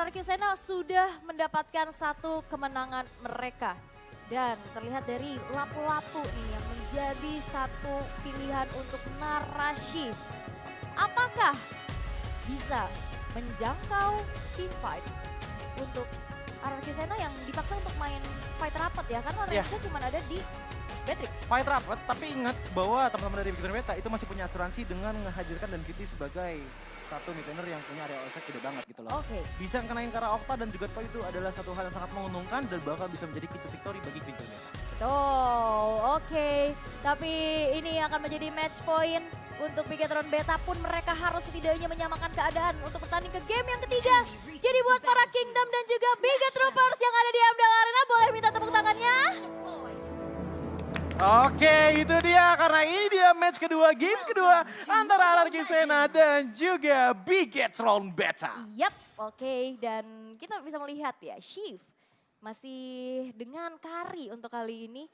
RRQ Sena sudah mendapatkan satu kemenangan mereka. Dan terlihat dari lapu-lapu nih yang menjadi satu pilihan untuk narasi. Apakah bisa menjangkau team fight untuk RRQ Sena yang dipaksa untuk main fight rapat ya? Karena range-nya cuma ada di Beatrix. Fight rapat, tapi ingat bahwa teman-teman dari Victor Beta itu masih punya asuransi dengan menghadirkan dan Kitty sebagai satu mid laner yang punya area effect gede banget gitu loh. Oke. Bisa ngenain ke arah Okta dan juga Toy itu adalah satu hal yang sangat menguntungkan dan bakal bisa menjadi pintu victory bagi Victor Beta. Betul, oke. Tapi ini akan menjadi match point untuk Bigetron Beta pun mereka harus setidaknya menyamakan keadaan untuk bertanding ke game yang ketiga. Jadi buat para Kingdom dan juga Bigetroopers yang ada di MDL Arena boleh minta tepuk tangannya. Oke, itu dia karena ini dia match kedua, game kedua antara RRQ Sena dan juga Bigetron Beta. Yap, oke. Dan kita bisa melihat ya, Shiv masih dengan carry untuk kali ini.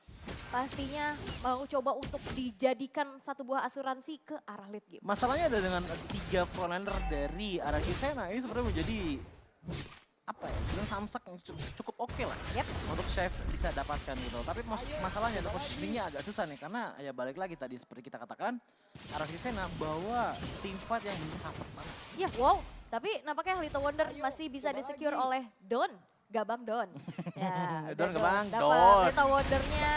Pastinya mau coba untuk dijadikan satu buah asuransi ke arah late game. Masalahnya ada dengan 3 frontliner dari RRQ Sena ini sebenarnya menjadi apa ya, sebenarnya samsak yang cukup oke lah untuk Chef bisa dapatkan gitu. Tapi masalahnya adalah positioningnya agak susah nih karena ya balik lagi tadi seperti kita katakan RRQ Sena bawa team fight yang rapet banget. Ya wow, tapi nampaknya Little Wonder masih bisa di-secure oleh Don. Gabang Don. Ya, Don Gabang, dapat Don. Little Wondernya.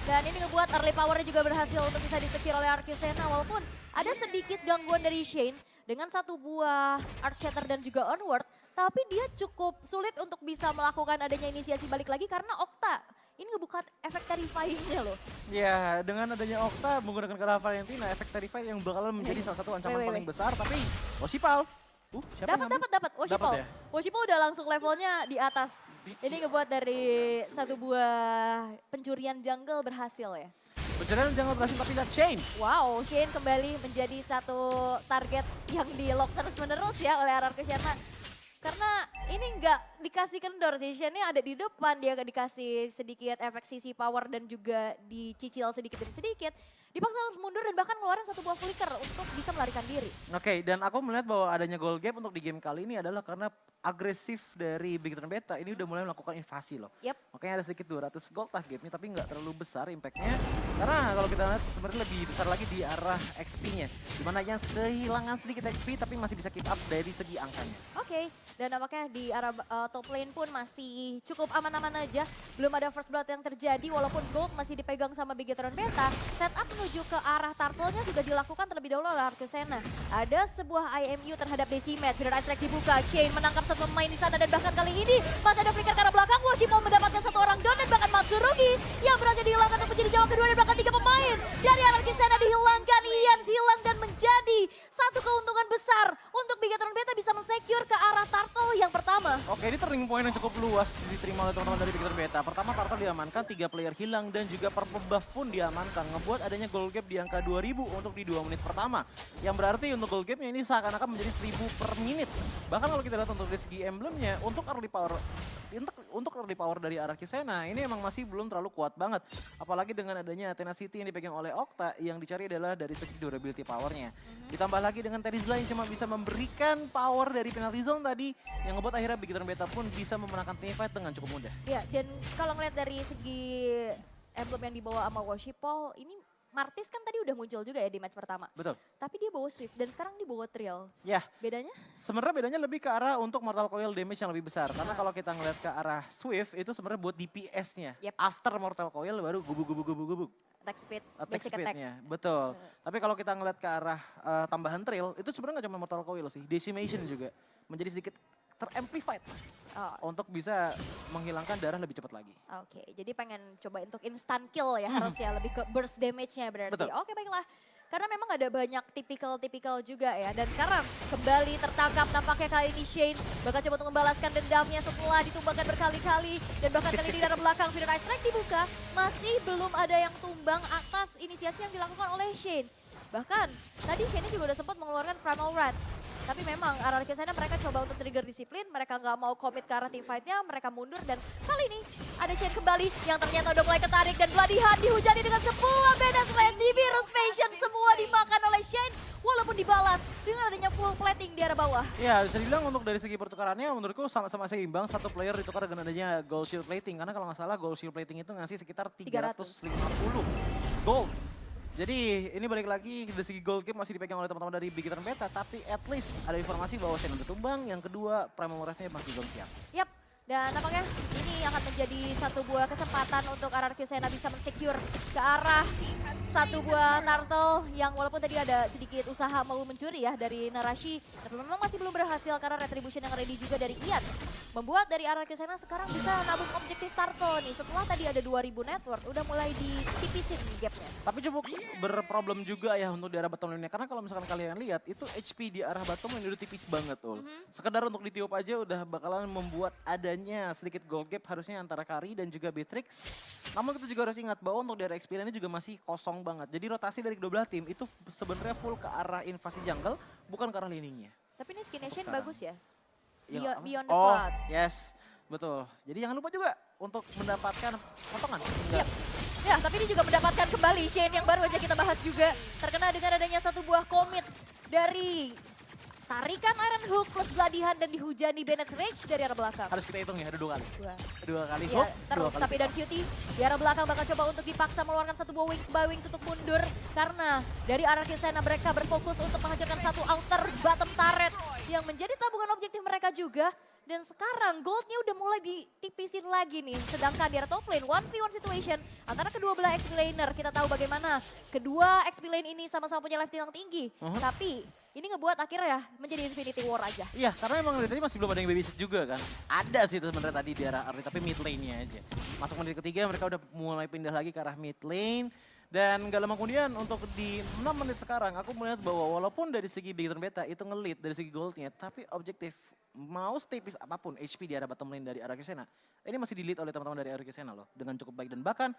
Dan ini ngebuat early powernya juga berhasil untuk bisa di-secure oleh RRQ Sena. Walaupun ada sedikit gangguan dari Shane dengan satu buah Arc Shatter dan juga Onward. Tapi dia cukup sulit untuk bisa melakukan adanya inisiasi balik lagi karena Okta ini ngebuka efek terrifying-nya loh. Ya, dengan adanya Okta menggunakan Kara Valentina, efek Terrify yang bakalan menjadi salah satu ancaman paling besar. Tapi Osipal, siapa yang ngambil? Dapat. Woshipal. Ya? Woshipal udah langsung levelnya di atas. Ini ngebuat dari satu buah pencurian jungle berhasil ya. Pencurian jangan berhasil tapi lihat Shane. Wow, Shane kembali menjadi satu target yang di-lock terus-menerus ya oleh RRQ Sena. Karena ini nggak dikasih kendor sih, Shane-nya ada di depan, dia dikasih sedikit efek sisi power dan juga dicicil sedikit demi sedikit. Dipaksa harus mundur dan bahkan ngeluarin satu buah flicker untuk bisa melarikan diri. Oke, dan aku melihat bahwa adanya goal gap untuk di game kali ini adalah karena agresif dari Bigetron Beta ini udah mulai melakukan invasi loh. Yep. Makanya ada sedikit 200 gold targetnya tapi nggak terlalu besar impactnya. Karena kalau kita lihat sebenarnya lebih besar lagi di arah XP-nya. Dimana yang kehilangan sedikit XP tapi masih bisa keep up dari segi angkanya. Oke, dan nampaknya di arah top lane pun masih cukup aman-aman aja. Belum ada first blood yang terjadi walaupun gold masih dipegang sama Bigetron Beta. Setup menuju ke arah turtle-nya sudah dilakukan terlebih dahulu oleh RRQ Sena. Ada sebuah IMU terhadap Decimet. Feeder Ice Strike dibuka, Shane menangkap satu pemain di sana dan bahkan kali ini masih ada flicker ke arah belakang. Woshimo mendapatkan satu orang down dan bahkan Matsurugi yang berhasil dihilangkan untuk menjadi jawab kedua dan bahkan 3 pemain dari RRQ Sena dihilangkan. Ian hilang dan menjadi satu keuntungan besar untuk Bigetron Beta bisa mensecure ke arah turtle yang pertama. Oke, ini turning point yang cukup luas diterima oleh teman-teman dari Bigetron Beta. Pertama turtle diamankan, 3 player hilang dan juga purple buff pun diamankan. Ngebuat adanya goal gap di angka 2000 untuk di 2 menit pertama. Yang berarti untuk goal gapnya ini seakan-akan menjadi 1000 per menit. Bahkan kalau kita lihat untuk dari segi emblemnya, untuk early power dari RRQ Sena ini emang masih belum terlalu kuat banget. Apalagi dengan adanya Tenacity yang dipegang oleh Okta yang dicari adalah dari segi durability powernya. Ditambah lagi dengan Terizla yang cuma bisa memberikan power dari penalty zone tadi yang ngebuat akhirnya Bigetron Beta pun bisa memenangkan teamfight dengan cukup mudah. Ya, dan kalau ngeliat dari segi emblem yang dibawa sama Woshipal, ini Martis kan tadi udah muncul juga ya di match pertama. Betul. Tapi dia bawa Swift dan sekarang dia bawa Trill. Ya. Bedanya? Sebenarnya bedanya lebih ke arah untuk Mortal Coil damage yang lebih besar. Karena kalau kita ngeliat ke arah Swift itu sebenarnya buat DPS-nya. Yep. After Mortal Coil baru gubuk. Attack speed, Attack basic attack. speed-nya, betul. Tapi kalau kita ngeliat ke arah tambahan Trill, itu sebenarnya nggak cuma Mortal Coil sih. Decimation juga menjadi sedikit teramplified. Untuk bisa menghilangkan darah lebih cepat lagi. Oke, jadi pengen coba untuk instant kill ya harusnya, lebih ke burst damage-nya berarti. Betul. Oke, baiklah. Karena memang ada banyak tipikal juga ya. Dan sekarang kembali tertangkap nampaknya kali ini Shane bakal coba untuk membalaskan dendamnya setelah ditumbangkan berkali-kali. Dan bahkan kali ini dari belakang Feeder Ice Strike dibuka. Masih belum ada yang tumbang atas inisiasi yang dilakukan oleh Shane. Bahkan tadi Shane juga udah sempat mengeluarkan Primal Red. Tapi memang RRQ sana mereka coba untuk trigger disiplin, mereka nggak mau commit ke arah teamfight-nya, mereka mundur dan kali ini ada Shane kembali yang ternyata udah mulai ketarik dan Bloody Hand dihujani dengan sebuah Bennett Red di Virus Passion, semua dimakan oleh Shane walaupun dibalas dengan adanya full plating di arah bawah. Ya bisa dibilang untuk dari segi pertukarannya menurutku sama-sama seimbang, satu player ditukar dengan adanya gold shield plating, karena kalau nggak salah gold shield plating itu ngasih sekitar 350 gold. Jadi ini balik lagi dari segi gold game masih dipegang oleh teman-teman dari Big Hit Beta, tapi at least ada informasi bahwa Shane udah tumbang, yang kedua Primal Red-nya masih belum siap. Yap, dan nampaknya ini akan menjadi satu buah kesempatan untuk RRQ Sena bisa mensecure ke arah satu buah turtle yang walaupun tadi ada sedikit usaha mau mencuri ya dari Narashi, tapi memang masih belum berhasil karena retribution yang ready juga dari Ian. Membuat dari RRQ Sena sekarang bisa nabung objektif turtle nih, setelah tadi ada 2000 network, udah mulai ditipisin gapnya. Tapi cukup berproblem juga ya untuk di arah bottom lane-nya, karena kalau misalkan kalian lihat itu HP di arah bottom lane udah tipis banget tuh. Sekedar untuk ditiup aja udah bakalan membuat adanya sedikit gold gap harusnya antara Kari dan juga Beatrix. Namun kita juga harus ingat bahwa untuk di area experience juga masih kosong banget. Jadi rotasi dari kedua belah tim itu sebenarnya full ke arah invasi jungle, bukan ke arah laning-nya. Tapi ini skin Nation bagus ya. Ya, Beyond the oh, Cloud. yes. Betul. Jadi jangan lupa juga untuk mendapatkan potongan. Yep. Ya, tapi ini juga mendapatkan kembali Shane yang baru aja kita bahas juga. Terkena dengan adanya satu buah komit dari tarikan Iron Hook plus Bloody Hand dan dihujani Bennett's Rage dari arah belakang. Harus kita hitung ya, ada 2 kali. Dua kali Ya, hook, terus 2 kali tapi dan Cutie di arah belakang bakal coba untuk dipaksa mengeluarkan satu buah Wings by Wings untuk mundur. Karena dari arah Kisena mereka berfokus untuk menghancurkan satu outer bottom turret yang menjadi tabungan objektif mereka juga. Dan sekarang goldnya udah mulai ditipisin lagi nih. Sedangkan di arah top lane 1v1 situation antara kedua belah XP laner. Kita tahu bagaimana kedua XP lane ini sama-sama punya life steal yang tinggi. Tapi ini ngebuat akhirnya menjadi Infinity War aja. Iya, karena emang dari tadi masih belum ada yang babysit juga kan. Ada sih sebenarnya tadi di arah early, tapi mid lane-nya aja. Masuk menit ketiga mereka udah mulai pindah lagi ke arah mid lane. Dan gak lama kemudian untuk di 6 menit sekarang aku melihat bahwa walaupun dari segi Big Hit Beta itu nge-lead dari segi goldnya, tapi objektif mau setipis apapun HP di arah bottom lane dari RRQ Sena, ini masih di-lead oleh teman-teman dari RRQ Sena loh. Dengan cukup baik dan bahkan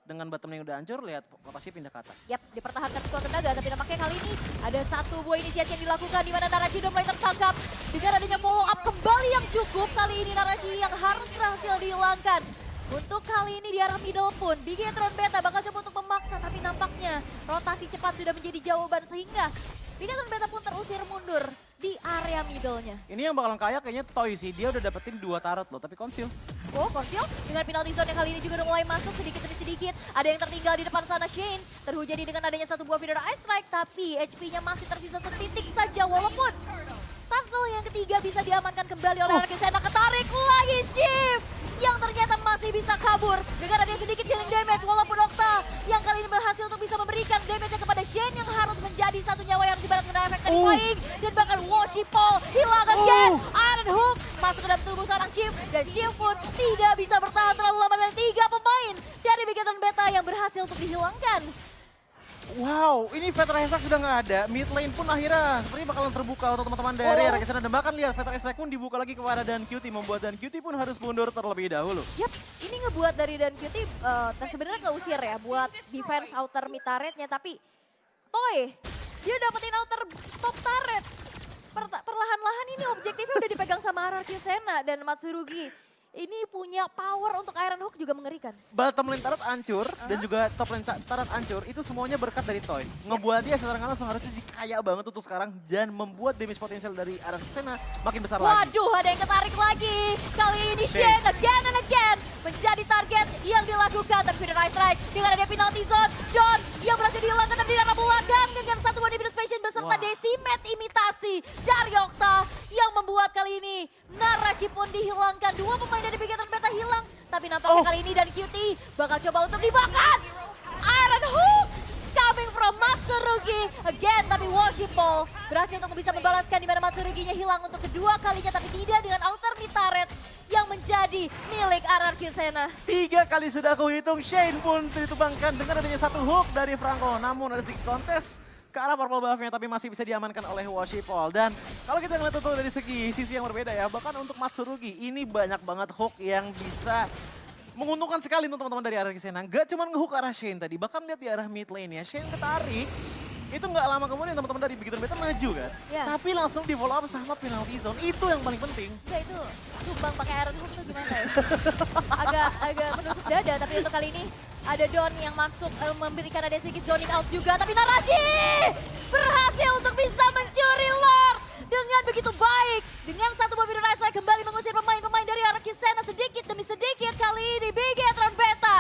dengan bottom lane udah hancur, lihat lokasi pindah ke atas. Yap, dipertahankan sekuat tenaga, tapi nampaknya kali ini ada satu buah inisiasi yang dilakukan di mana Narashi udah mulai tertangkap. Dengan adanya follow up kembali yang cukup, kali ini Narashi yang harus berhasil dihilangkan. Untuk kali ini di arah middle pun, Big Hit Beta bakal coba untuk memaksa, tapi nampaknya rotasi cepat sudah menjadi jawaban sehingga Big Hit Beta pun terusir mundur di area middle-nya. Ini yang bakalan kaya kayaknya Toy sih, dia udah dapetin 2 turret loh, tapi Conceal. Oh, Conceal dengan penalty zone yang kali ini juga udah mulai masuk sedikit demi sedikit. Ada yang tertinggal di depan sana, Shane terhujani dengan adanya satu buah Feather Ice Strike, tapi HP-nya masih tersisa setitik saja walaupun turtle yang ketiga bisa diamankan kembali oleh RRQ Sena. Ketarik lagi Shift yang ternyata masih bisa kabur dengan ada sedikit healing damage walaupun Okta yang kali ini berhasil untuk bisa memberikan damage kepada Shane yang harus menjadi satu nyawa yang ibarat kena efek terrifying dan bahkan Washi Paul hilang again. Iron Hook masuk ke dalam tubuh seorang Shift dan Shift pun tidak bisa bertahan terlalu lama dari 3 pemain dari Big Hit Beta yang berhasil untuk dihilangkan. Wow, ini Veteran Strike sudah nggak ada. Mid lane pun akhirnya seperti bakalan terbuka untuk teman-teman dari RRQ Sena. Dan bahkan lihat Veteran Strike pun dibuka lagi kepada Dan Cutie, membuat Dan Cutie pun harus mundur terlebih dahulu. Yap, ini ngebuat dari Dan Cutie sebenarnya keusir ya buat defense outer mid turretnya. Tapi Toy, dia dapetin outer top turret. Perlahan-lahan ini objektifnya udah dipegang sama RRQ Sena dan Matsurugi. Ini punya power untuk Iron Hook juga mengerikan. Bottom lane turret hancur dan juga top lane turret hancur, itu semuanya berkat dari Toy. Ngebuat dia secara langsung harusnya jadi kaya banget untuk sekarang dan membuat damage potensial dari RRQ Sena makin besar lagi. Waduh, ada yang ketarik lagi. Kali ini Shane again and again menjadi target yang dilakukan. Tapi Feather Ice Strike dengan ada penalty zone. Don yang berhasil dihilangkan dari arah belakang dengan satu body passion beserta Decimate imitasi dari Okta yang membuat kali ini Narashi pun dihilangkan. 2 pemain dari Big Hit Beta hilang. Tapi nampaknya kali ini dan Cutie bakal coba untuk dimakan. Iron Hook coming from Matsurugi again, tapi Washipol berhasil untuk bisa membalaskan di mana Matsuruginya hilang untuk kedua kalinya, tapi tidak dengan outer mid turret yang menjadi milik RRQ Sena. 3 kali sudah aku hitung, Shane pun ditumbangkan dengan adanya satu hook dari Franco. Namun ada sedikit kontes ke arah purple buff-nya, tapi masih bisa diamankan oleh Washipol. Dan kalau kita ngeliat itu dari segi sisi yang berbeda ya, bahkan untuk Matsurugi ini banyak banget hook yang bisa menguntungkan sekali untuk teman-teman dari RRQ Sena. Gak cuma ngehook arah Shane tadi, bahkan lihat di arah mid lane ya, Shane ketarik. Itu nggak lama kemudian teman-teman dari Big Hit Beta maju kan. Iya. Tapi langsung di follow up sama penalty zone. Itu yang paling penting. Enggak itu tumbang pakai Iron Hook tuh gimana ya? agak menusuk dada, tapi untuk kali ini ada Don yang masuk memberikan ada sedikit zoning out juga. Tapi Narashi berhasil untuk bisa mencuri Lord dengan begitu baik. Dengan satu mobil Raisa kembali mengusir pemain-pemain dari arah Kisena sedikit demi sedikit. Kali ini Big Hit Beta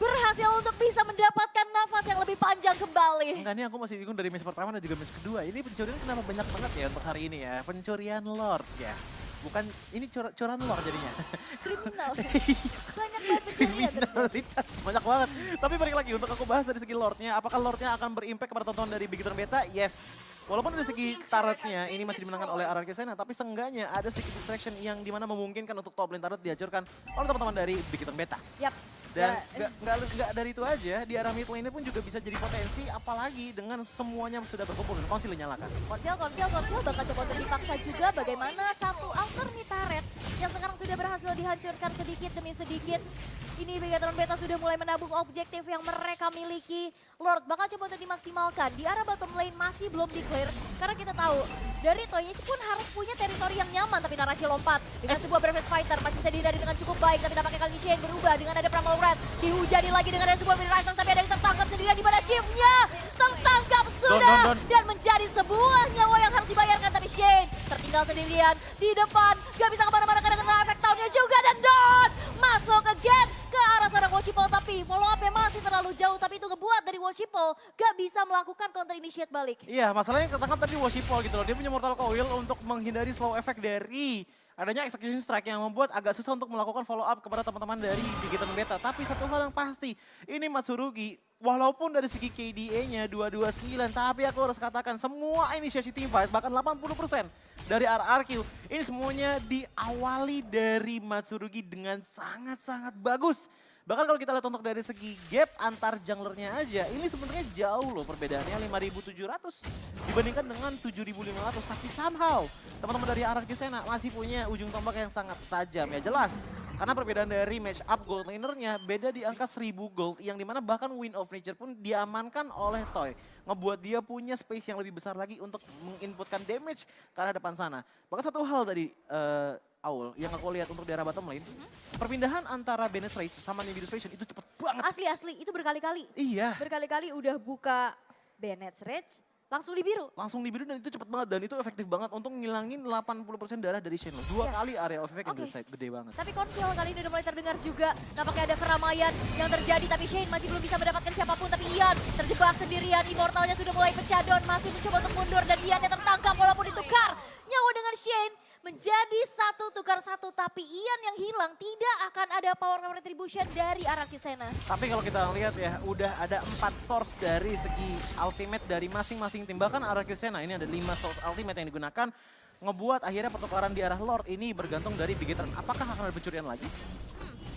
berhasil untuk bisa mendapatkan nafas yang lebih panjang kembali. Enggak, nih aku masih bingung dari match pertama dan juga match kedua. Ini pencurian kenapa banyak banget ya untuk hari ini ya? Pencurian Lord ya. Bukan, ini curan Lord jadinya. Kriminal. Banyak banget pencurian. Kriminalitas, banyak banget. Tapi balik lagi untuk aku bahas dari segi Lordnya. Apakah Lordnya akan berimpact kepada tontonan dari Big Hit Beta? Yes. Walaupun dari segi turretnya ini masih dimenangkan oleh RRQ Sena, tapi seenggaknya ada sedikit distraction yang dimana memungkinkan untuk top lane turret dihancurkan oleh teman-teman dari Big Hit Beta. Yap. Dan nggak dari itu aja, di arah mid lane pun juga bisa jadi potensi, apalagi dengan semuanya sudah berkumpul dan konsil dinyalakan. Konsil bakal coba untuk dipaksa juga bagaimana satu alternate turret yang sekarang sudah berhasil dihancurkan sedikit demi sedikit. Ini Big Hit Beta sudah mulai menabung objektif yang mereka miliki. Lord bakal coba untuk dimaksimalkan. Di arah bottom lane masih belum declare karena kita tahu dari Toynya pun harus punya teritori yang nyaman, tapi Narashi lompat dengan sebuah Brevet Fighter masih bisa dihindari dengan cukup baik, tapi tampaknya kali ini Shane berubah dengan ada Primal Red. Dihujani lagi dengan ada sebuah mini Rising, tapi ada yang tertangkap sendirian di mana Shift-nya tertangkap sudah dan menjadi sebuah nyawa yang harus dibayarkan, tapi Shane tertinggal sendirian di depan, gak bisa kemana-mana karena kena efek tahunnya juga, dan Don masuk again ke arah seorang Woshipol, tapi follow up-nya masih terlalu jauh, tapi itu ngebuat dari Woshipol gak bisa melakukan counter initiate balik. Iya, masalahnya ketangkap tadi Woshipol gitu loh, dia punya Mortal Coil untuk menghindari slow effect dari adanya execution strike yang membuat agak susah untuk melakukan follow up kepada teman-teman dari Big Hit Beta. Tapi satu hal yang pasti, ini Matsurugi walaupun dari segi KDA-nya 229, tapi aku harus katakan semua inisiasi teamfight bahkan 80% dari RRQ ini semuanya diawali dari Matsurugi dengan sangat-sangat bagus. Bahkan kalau kita lihat untuk dari segi gap antar junglernya aja, ini sebenarnya jauh loh perbedaannya, 5.700 dibandingkan dengan 7.500. Tapi somehow teman-teman dari RRQ Sena masih punya ujung tombak yang sangat tajam ya, jelas. Karena perbedaan dari match up gold lanernya beda di angka 1000 gold, yang dimana bahkan Wind of Nature pun diamankan oleh Toy. Ngebuat dia punya space yang lebih besar lagi untuk menginputkan damage ke arah depan sana. Bahkan satu hal tadi, Aul, yang aku lihat untuk daerah bottom lane, perpindahan antara Bennett Rage sama Nimbus Fashion itu cepet banget. Asli, itu berkali-kali. Iya. Berkali-kali udah buka Bennett Rage, langsung di biru. Langsung di biru dan itu cepet banget dan itu efektif banget untuk ngilangin 80% darah dari Shenlong. Dua kali area of effect yang gede banget. Tapi konsil kali ini udah mulai terdengar juga. Nampaknya ada keramaian yang terjadi, tapi Shane masih belum bisa mendapatkan siapapun. Tapi Ian terjebak sendirian, Immortalnya sudah mulai pecah. Don masih mencoba untuk mundur dan Ian yang tertangkap walaupun ditukar nyawa dengan Shane. Menjadi 1 tukar 1, tapi Ian yang hilang, tidak akan ada power retribution dari RRQ Sena. Tapi kalau kita lihat ya, udah ada 4 source dari segi ultimate dari masing-masing tim. Bahkan RRQ Sena ini ada 5 source ultimate yang digunakan, ngebuat akhirnya pertukaran di arah Lord ini bergantung dari Big Hit. Apakah akan ada pencurian lagi?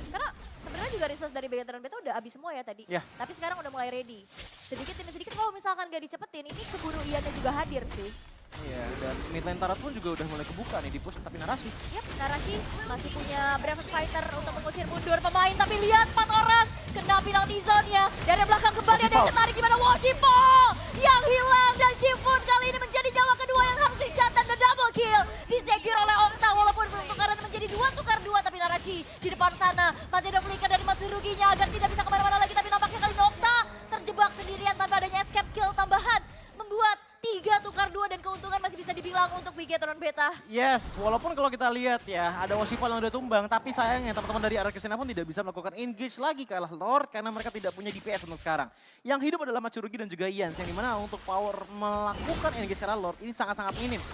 Karena sebenarnya juga resource dari Big Hit Beta udah habis semua ya tadi. Ya. Tapi sekarang udah mulai ready. Sedikit demi sedikit kalau misalkan gak dicepetin, ini keburu Iannya juga hadir sih. Iya, dan mid lane Tarat pun juga udah mulai kebuka nih di push, tapi Narashi. Yap, Narashi masih punya Brevet Fighter untuk mengusir mundur pemain, tapi lihat 4 orang kena penalty zone-nya. Dari belakang kembali ada yang ketarik, gimana Woshipol yang hilang, dan Shifun kali ini menjadi nyawa kedua yang harus dicatat, dan double kill disecure oleh Okta, walaupun tukaran menjadi 2 tukar 2, tapi Narashi di depan sana masih ada flicker dari Matsurugi-nya agar tidak bisa kemana-mana lagi, tapi nampaknya kali ini Okta terjebak sendirian tanpa adanya escape skill tambahan, membuat 3 tukar 2 dan keuntungan masih bisa dibilang untuk Big Hit Beta. Yes, walaupun kalau kita lihat ya, ada Woshipol yang udah tumbang, tapi sayangnya teman-teman dari RRQ Sena pun tidak bisa melakukan engage lagi ke arah Lord karena mereka tidak punya DPS untuk sekarang. Yang hidup adalah Matsurugi dan juga Ian, yang dimana untuk power melakukan engage ke arah Lord ini sangat-sangat minim.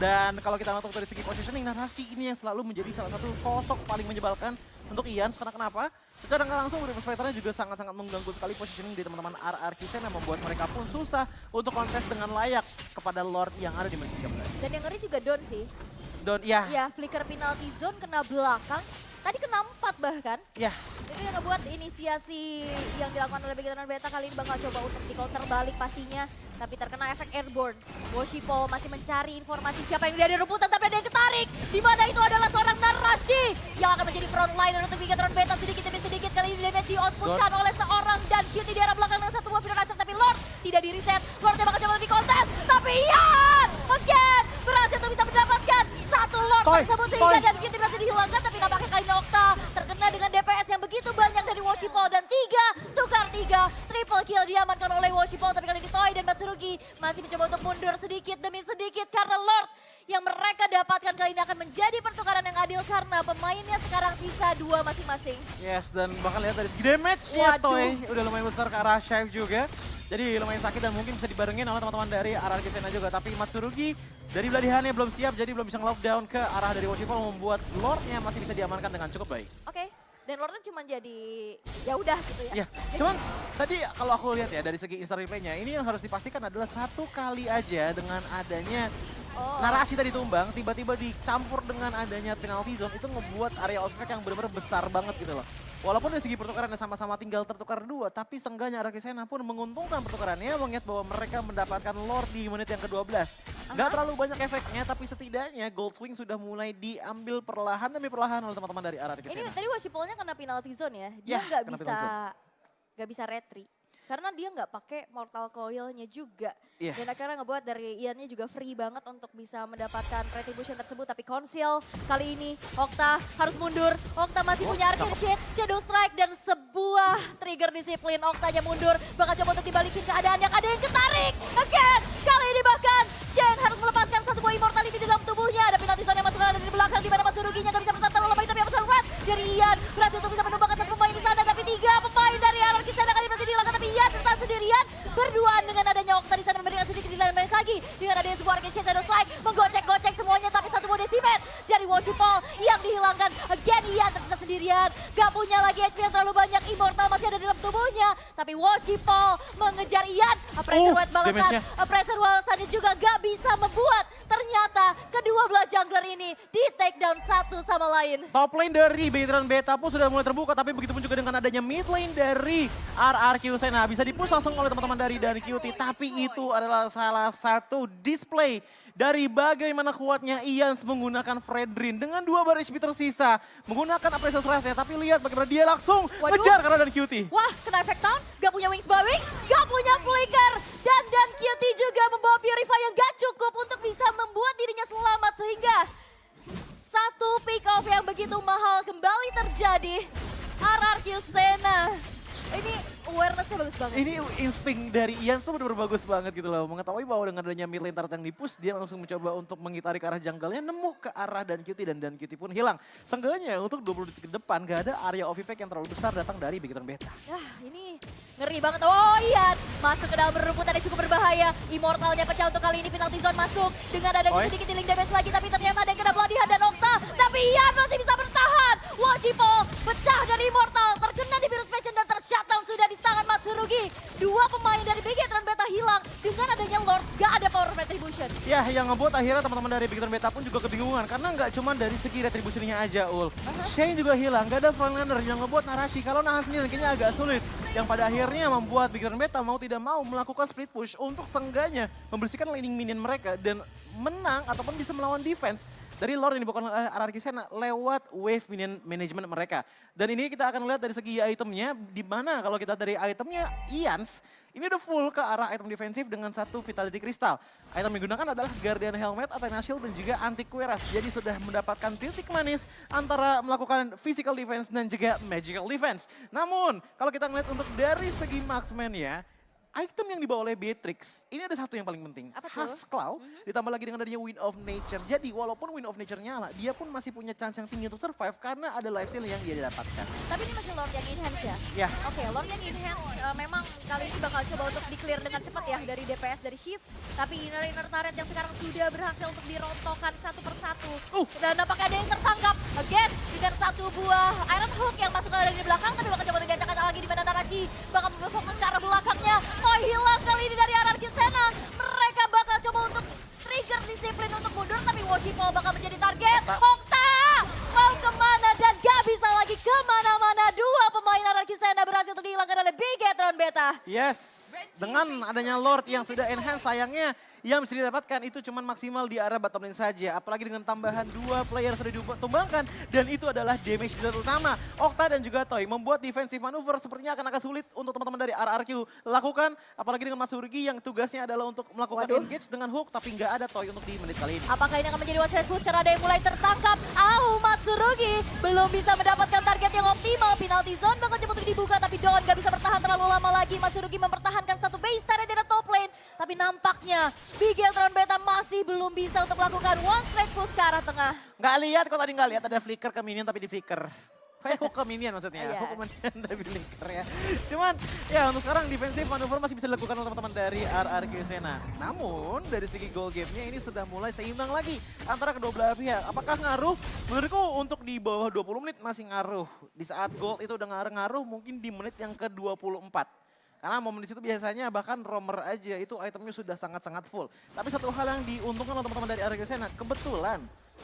Dan kalau kita nonton dari segi positioning, Narashi ini yang selalu menjadi salah satu sosok paling menyebalkan untuk Ian. Karena kenapa? Secara nggak langsung Reverse Fighter-nya juga sangat-sangat mengganggu sekali positioning di teman-teman RRQ Sena, yang membuat mereka pun susah untuk kontes dengan layak kepada Lord yang ada di menit 13. Dan yang ngeri juga Don sih. Don, ya. Ya, flicker penalty zone kena belakang. Tadi kena 4 bahkan. Ya. Itu yang ngebuat inisiasi yang dilakukan oleh Big Hit Beta kali ini bakal coba untuk di-counter balik pastinya. Tapi terkena efek airborne. Woshipol masih mencari informasi siapa yang dari rebutan, tapi ada yang ketarik. Di mana itu adalah seorang Narashi yang akan menjadi frontliner untuk Big Hit Beta. Sedikit demi sedikit kali ini damage di-outputkan oleh seorang dan Cutie di arah belakang dengan satu buah Final Reset. Tapi Lord tidak di-reset. Lord yang bakal coba Toy, tersebut Toy. sehingga dan Cutie berhasil dihilangkan tapi nampaknya kali ini Okta terkena dengan DPS yang begitu banyak dari Worshipball dan 3 tukar 3 triple kill diamankan oleh Worshipball tapi kali ini Toy dan Matsurugi masih mencoba untuk mundur sedikit demi sedikit karena Lord yang mereka dapatkan kali ini akan menjadi pertukaran yang adil karena pemainnya sekarang sisa 2 masing-masing. Yes, dan bahkan lihat dari segi damage ya Waduh. Toy udah lumayan besar ke arah Shive juga. Jadi lumayan sakit dan mungkin bisa dibarengin oleh teman-teman dari RRQ Sena juga. Tapi Matsurugi dari beladihannya belum siap, jadi belum bisa nge-lockdown ke arah dari Worshipball membuat Lordnya masih bisa diamankan dengan cukup baik. Oke. Dan Lordnya cuma jadi ya udah gitu ya. Ya, cuman tadi kalau aku lihat ya dari segi instant replaynya, ini yang harus dipastikan adalah satu kali aja dengan adanya narasi tadi tumbang, tiba-tiba dicampur dengan adanya penalty zone, itu ngebuat area of effect yang benar-benar besar banget gitu loh. Walaupun dari segi pertukarannya sama-sama tinggal tertukar 2, tapi seenggaknya RRQ Sena pun menguntungkan pertukarannya, mengingat bahwa mereka mendapatkan Lord di menit yang ke-12. Nggak terlalu banyak efeknya, tapi setidaknya Gold Swing sudah mulai diambil perlahan demi perlahan oleh teman-teman dari RRQ Ini Sena. tadi Worshipball-nya kena penalty zone ya. Dia Ya, nggak kena bisa penalty nggak bisa retry. Karena dia nggak pakai Mortal Coil-nya juga. Iya. Dan akhirnya ngebuat dari Ian-nya juga free banget untuk bisa mendapatkan retribution tersebut. Tapi Conceal kali ini Okta harus mundur. Okta masih punya Arcane Shade, Shadow Strike dan sebuah trigger disiplin. Oktanya mundur, bakal coba untuk dibalikin keadaan yang ada yang ketarik. Again, kali ini bahkan Shen harus melepaskan satu buah immortality di dalam tubuhnya. Ada penalty zone yang masuk dari belakang di mana Matsurugi-nya nggak bisa bertahan terlalu baik. Tapi yang besar Red dari Ian berhasil untuk bisa menumbangkan satu pemain di sana. Tapi 3 pemain dari RRQ Sena kali ini berhasil dihilangkan. Tapi Ian bertahan sendirian. Berduaan dengan adanya Okta di sana memberikan sedikit di lain lagi. Dengan adanya sebuah Arcane Shade, Shadow Strike menggocek-gocek semuanya. Tapi satu buah Decimet dari Worshipball yang dihilangkan. Again Ian tersisa sendirian. Gak punya lagi HP yang terlalu banyak. Immortal masih ada di dalam tubuhnya. Tapi Worshipball mengejar Ian. Pressure White balasan. damage-nya. Pressure balasannya juga gak bisa membuat. Ternyata kedua belah jungler ini di take down satu sama lain. Top lane dari Veteran Beta pun sudah mulai terbuka, tapi begitu pun juga dengan adanya mid lane dari RRQ Sena. Bisa dipush langsung oleh teman-teman dari Dan Cutie, tapi itu adalah salah satu display dari bagaimana kuatnya Ian menggunakan Fredrin dengan 2 bar HP tersisa. Menggunakan Appraisal Strike-nya, tapi lihat bagaimana dia langsung Waduh. ngejar karena Dan Cutie. Wah, kena efek down, gak punya wings bowing, gak punya flicker. Dan Cutie juga membawa Purify yang gak cukup untuk bisa membuat dirinya selamat. Sehingga satu pick off yang begitu mahal kembali terjadi. RRQ Sena. Ini awareness-nya bagus banget. Ini insting dari Ian tuh benar-benar bagus banget gitu loh. Mengetahui bahwa dengan adanya mid lane turret yang di-push, dia langsung mencoba untuk mengitari ke arah jungle-nya, nemu ke arah Dan Cutie dan Dan Cutie pun hilang. Seenggaknya untuk 20 detik ke depan gak ada area of effect yang terlalu besar datang dari Veteran Beta. Yah, ini ngeri banget. Oh Ian, masuk ke dalam rumputan yang cukup berbahaya. Immortalnya pecah untuk kali ini, penalty zone masuk. Dengan adanya Oi. sedikit healing damage lagi, tapi ternyata ada yang kena pelatihan dan Okta. Tapi Ian masih bisa bertahan. Worshipball pecah dari Immortal, terkena di virus passion dan tershutdown sudah di tangan Matsurugi. 2 pemain dari Veteran Beta hilang. Dengan adanya Lord, gak ada power of retribution. Ya, yang ngebuat akhirnya teman-teman dari Veteran Beta pun juga kebingungan. Karena nggak cuma dari segi retribusinya aja, Ul. Shane juga hilang, gak ada frontliner yang ngebuat narasi. Kalau nahan sendiri kayaknya agak sulit. Yang pada akhirnya membuat Veteran Beta mau tidak mau melakukan split push untuk seenggaknya membersihkan laning minion mereka. Dan menang ataupun bisa melawan defense dari Lord yang dibawakan oleh RRQ Sena lewat wave minion management mereka. Dan ini kita akan lihat dari segi itemnya, di mana kalau kita dari itemnya Ians, ini udah full ke arah item defensif dengan 1 Vitality Crystal. Item yang digunakan adalah Guardian Helmet, Athena Shield, dan juga Anti Cuirass. Jadi sudah mendapatkan titik manis antara melakukan physical defense dan juga magical defense. Namun, kalau kita ngeliat untuk dari segi marksman ya, item yang dibawa oleh Beatrix, ini ada satu yang paling penting. Apa tuh? Husklaw, ditambah lagi dengan adanya Wind of Nature. Jadi walaupun Wind of Nature nyala, dia pun masih punya chance yang tinggi untuk survive karena ada lifesteal yang dia dapatkan. Tapi ini masih Lord yang enhance ya? Ya. Oke, Lord yang enhance memang kali ini bakal coba untuk di-clear dengan cepat ya dari DPS, dari Shift. Tapi inner turret yang sekarang sudah berhasil untuk dirontokkan satu persatu. Dan nampaknya ada yang tertangkap. Again, dengan satu buah Iron Hook yang masuk ke dari belakang. Tapi bakal coba untuk diacak-acak lagi di mana narasi bakal fokus ke arah belakangnya. Oh hilang kali ini dari RRQ Sena. Mereka bakal coba untuk trigger disiplin untuk mundur. Tapi Worshipball bakal menjadi target. Okta mau kemana dan gak bisa lagi kemana-mana. 2 pemain RRQ Sena berhasil untuk dihilangkan oleh Veteran Beta. Yes. Dengan adanya Lord yang sudah enhance, sayangnya yang bisa didapatkan itu cuma maksimal di arah bottom lane saja. Apalagi dengan tambahan 2 player sudah ditumbangkan. Dan itu adalah damage dealer utama. Okta dan juga Toy membuat defensive maneuver sepertinya akan agak sulit untuk teman-teman dari RRQ lakukan. Apalagi dengan Matsurugi yang tugasnya adalah untuk melakukan engage dengan hook. Tapi nggak ada Toy untuk di menit kali ini. Apakah ini akan menjadi one straight push karena ada yang mulai tertangkap? Matsurugi belum bisa mendapatkan target yang optimal. Penalty zone bakal cepat untuk dibuka tapi Don nggak bisa bertahan terlalu lama lagi. Matsurugi mempertahankan satu base turret di top lane. Tapi nampaknya Bigetron Beta masih belum bisa untuk melakukan one straight push ke arah tengah. Nggak lihat, kok tadi nggak lihat ada flicker ke minion tapi di flicker. Hook ke minion maksudnya, hook ke minion tapi flicker ya. Cuman ya untuk sekarang defensive manuver masih bisa dilakukan oleh teman-teman dari RRQ Sena. Namun dari segi goal game-nya ini sudah mulai seimbang lagi antara kedua belah pihak. Apakah ngaruh? Menurutku untuk di bawah 20 menit masih ngaruh. Di saat gold itu udah ngaruh mungkin di menit yang ke-24. Karena momen di situ biasanya bahkan roamer aja itu itemnya sudah sangat-sangat full. Tapi satu hal yang diuntungkan oleh teman-teman dari RRQ Sena, kebetulan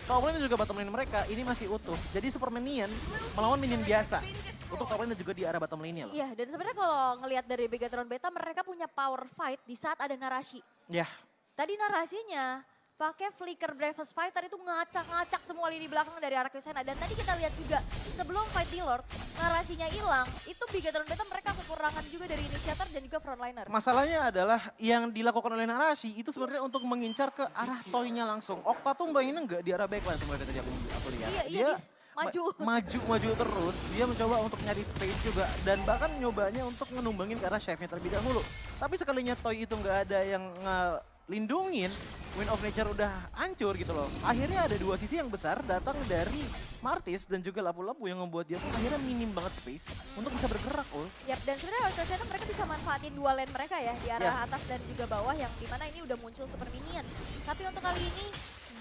top lane juga bottom lane mereka ini masih utuh. Jadi super minion melawan minion biasa. Untuk top lane dan juga di arah bottom lane-nya loh. Iya, dan sebenarnya kalau ngelihat dari Bigetron Beta mereka punya power fight di saat ada narasi. Ya. Tadi narasinya pakai flicker Bravest Fighter itu ngacak-ngacak semua lini belakang dari RRQ Sena. Dan tadi kita lihat juga sebelum fight di Lord, narasinya hilang. Itu Bigetron Beta mereka kekurangan juga dari initiator dan juga frontliner. Masalahnya adalah yang dilakukan oleh narasi itu sebenarnya untuk mengincar ke arah Toy-nya langsung. Okta tuh bayangin enggak di arah backline sebenarnya tadi aku lihat. Iya, Dia maju terus. Dia mencoba untuk nyari space juga dan bahkan nyobanya untuk ngenumbangin ke arah chefnya terlebih dahulu. Tapi sekalinya Toy itu nggak ada yang lindungin, Wind of Nature udah hancur gitu loh. Akhirnya ada dua sisi yang besar datang dari Martis dan juga Lapu-Lapu yang membuat dia tuh akhirnya minim banget space untuk bisa bergerak. Yap, dan sebenarnya RRQ Sena mereka bisa manfaatin dua lane mereka ya di arah atas dan juga bawah yang dimana ini udah muncul super minion. Tapi untuk kali ini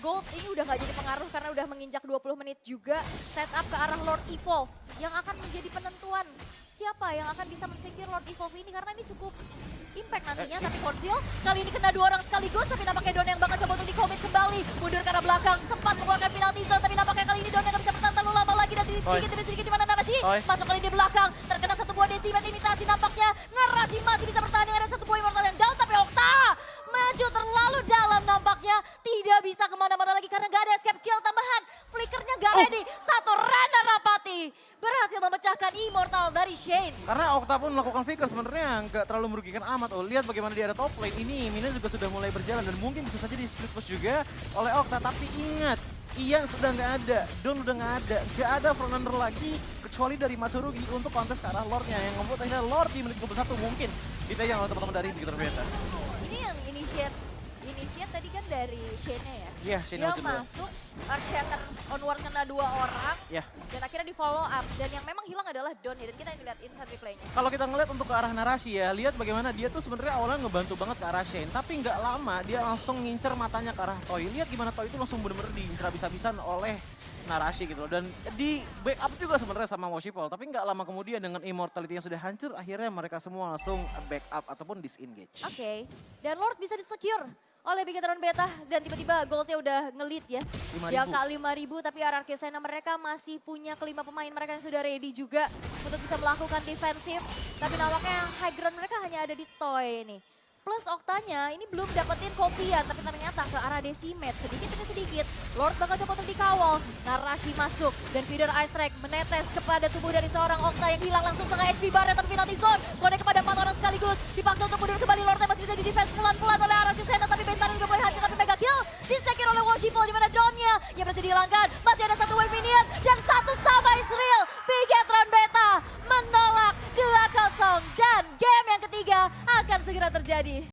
Gold ini udah gak jadi pengaruh karena udah menginjak 20 menit juga. Setup ke arah Lord Evolve yang akan menjadi penentuan siapa yang akan bisa mensecure Lord Evolve ini. Karena ini cukup impact nantinya. Tapi Conceal kali ini kena dua orang sekaligus. Tapi nampaknya Don yang bakal coba untuk di-commit kembali. Mundur ke arah belakang, sempat mengeluarkan penalty zone. Tapi nampaknya kali ini Don yang gak bisa bertahan terlalu lama lagi. Dan sedikit demi sedikit di mana Narasi masuk kali di belakang. Terkena satu buah decimet imitasi. Nampaknya Narasi masih bisa bertahan dengan ada satu buah immortal yang down. Tapi Okta maju terlalu dalam nampaknya. Tidak bisa kemana-mana lagi karena gak ada escape skill tambahan. Flickernya gak ready. Satu Rana Rapati berhasil memecahkan immortal dari Shane. Karena Okta pun melakukan flicker sebenarnya nggak terlalu merugikan amat. Lihat bagaimana di arah top lane ini. Minion juga sudah mulai berjalan dan mungkin bisa saja di split push juga oleh Okta. Tapi ingat, Ian sudah nggak ada, Don udah nggak ada. Nggak ada frontrunner lagi kecuali dari Matsurugi untuk kontes ke arah Lordnya. Yang membuat akhirnya Lord di menit 21 mungkin dipegang oleh teman-teman dari Bigetron Beta. Ini yang initiate tadi kan dari Shane-nya ya? Iya, Shane dia masuk, Archater onward kena dua orang, dan akhirnya di follow up. Dan yang memang hilang adalah Don ya, dan kita lihat instant replay-nya. Kalau kita ngeliat untuk ke arah narasi ya, lihat bagaimana dia tuh sebenarnya awalnya ngebantu banget ke arah Shane. Tapi nggak lama dia langsung ngincer matanya ke arah Toy. Lihat gimana Toy itu langsung bener-bener diincer habis-habisan oleh narasi gitu loh. Dan di backup juga sebenarnya sama Worshipful. Tapi nggak lama kemudian dengan immortality yang sudah hancur, akhirnya mereka semua langsung backup ataupun disengage. Oke, dan Lord bisa di-secure oleh Bigetron Beta dan tiba-tiba goldnya udah ngelit ya. Di angka 5.000 tapi RRQ Sena mereka masih punya kelima pemain mereka yang sudah ready juga untuk bisa melakukan defensif. Tapi nampaknya high ground mereka hanya ada di Toy ini. Plus Oktanya ini belum dapetin kopian tapi ternyata ke arah Decimet sedikit demi sedikit. Lord bakal coba untuk dikawal. Narasi masuk dan feeder Ice Strike menetes kepada tubuh dari seorang Okta yang hilang langsung tengah HP bar tapi penalty zone. Connect kepada 4 orang sekaligus. Dipaksa untuk mundur kembali. Lord masih bisa di defense pelan-pelan oleh RRQ Sena tapi Bentari udah mulai hancur tapi mega kill. Disecure oleh Worshipful di mana Donnya yang berhasil dihilangkan.